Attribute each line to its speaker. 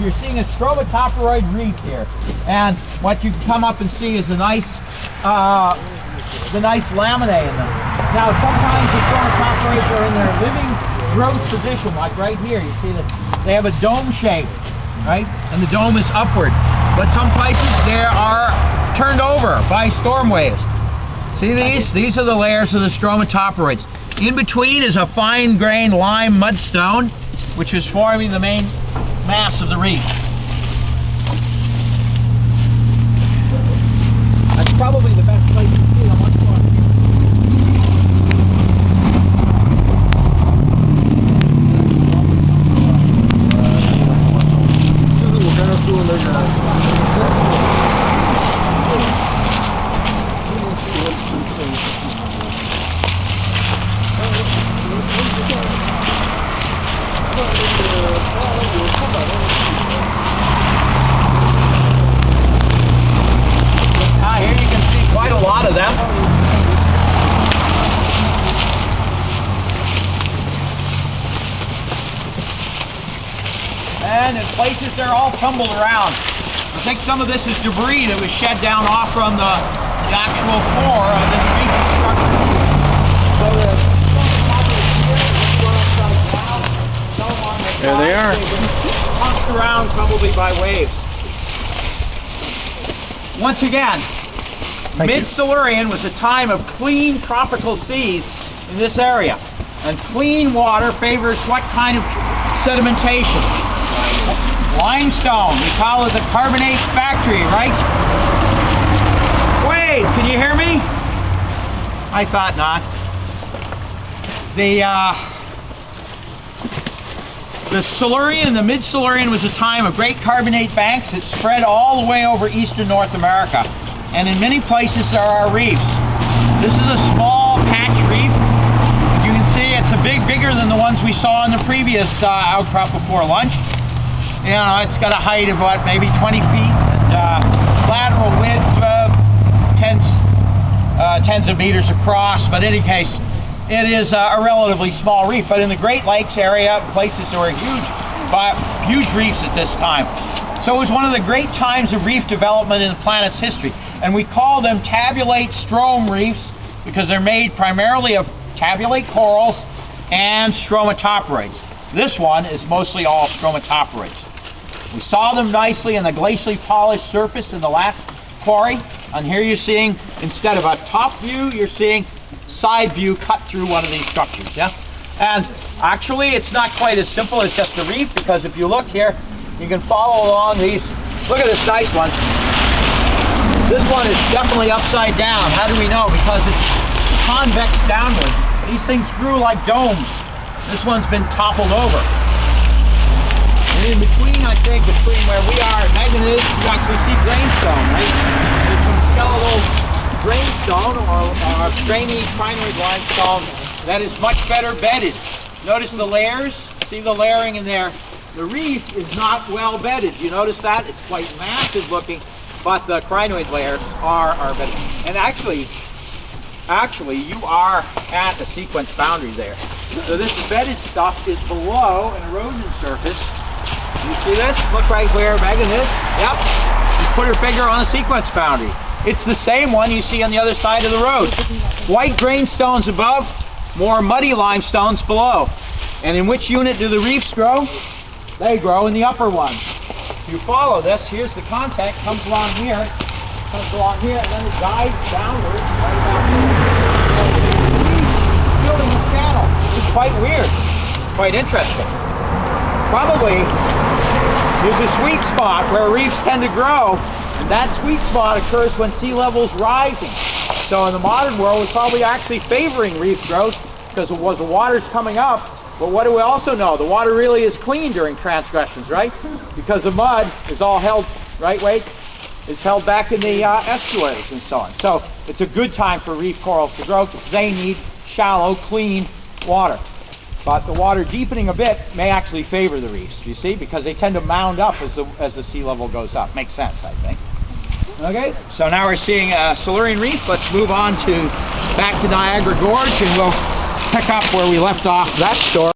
Speaker 1: you're seeing a stromatoporoid reef here. And what you can come up and see is the nice laminae in them. Now sometimes the stromatoporoids are in their living growth position, like right here. You see that they have a dome shape, right? And the dome is upward. But some places they are turned over by storm waves. See these? These are the layers of the stromatoporoids. In between is a fine-grained lime mudstone, which is forming the main mass of the reef. That's probably the best place to see them. Let's go up here. And in places they're all tumbled around. I think some of this is debris that was shed down off from the actual floor of this reef structure. So
Speaker 2: there they are.
Speaker 1: Tossed around probably by waves. Once again, mid-Silurian was a time of clean tropical seas in this area. And clean water favors what kind of sedimentation? Limestone. We call it the carbonate factory, right? Wade, can you hear me? I thought not. The Silurian, the mid-Silurian was a time of great carbonate banks that spread all the way over eastern North America. And in many places there are reefs. This is a small patch reef. You can see it's bigger than the ones we saw in the previous outcrop before lunch. You know, it's got a height of what, maybe 20 feet, and lateral width of tens of meters across. But in any case, it is a relatively small reef. But in the Great Lakes area, places there were huge reefs at this time. So it was one of the great times of reef development in the planet's history. And we call them tabulate strome reefs because they're made primarily of tabulate corals and stromatoporoids. This one is mostly all stromatoporoids. We saw them nicely in the glacially polished surface in the last quarry. And here you're seeing, instead of a top view, you're seeing side view cut through one of these structures, yeah? And actually, it's not quite as simple as just a reef, because if you look here, you can follow along these. Look at this nice one. This one is definitely upside down. How do we know? Because it's convex downward. These things grew like domes. This one's been toppled over. And in between, I think, between where we are at Magnetis, you actually see grainstone, right? There's some skeletal grainstone or grainy crinoid limestone that is much better bedded. Notice the layers. See the layering in there. The reef is not well bedded. You notice that? It's quite massive looking, but the crinoid layers are bedded. And actually, you are at the sequence boundary there. So this bedded stuff is below an erosion surface. You see this? Look right where Megan is. Yep. You put her finger on the sequence boundary. It's the same one you see on the other side of the road. White grainstones above, more muddy limestones below. And in which unit do the reefs grow? They grow in the upper one. If you follow this, here's the contact, comes along here, and then it dives downward, right about here. Building a channel. It's quite weird. Quite interesting. Probably there's a sweet spot where reefs tend to grow, and that sweet spot occurs when sea level's rising. So in the modern world, we're probably actually favoring reef growth because the water's coming up. But what do we also know? The water really is clean during transgressions, right? Because the mud is all held, right, Wade? Is held back in the estuaries and so on. So it's a good time for reef corals to grow because they need shallow, clean water. But the water deepening a bit may actually favor the reefs, you see, because they tend to mound up as the sea level goes up. Makes sense, I think. Okay, so now we're seeing a Silurian reef. Let's move on back to Niagara Gorge, and we'll pick up where we left off that story.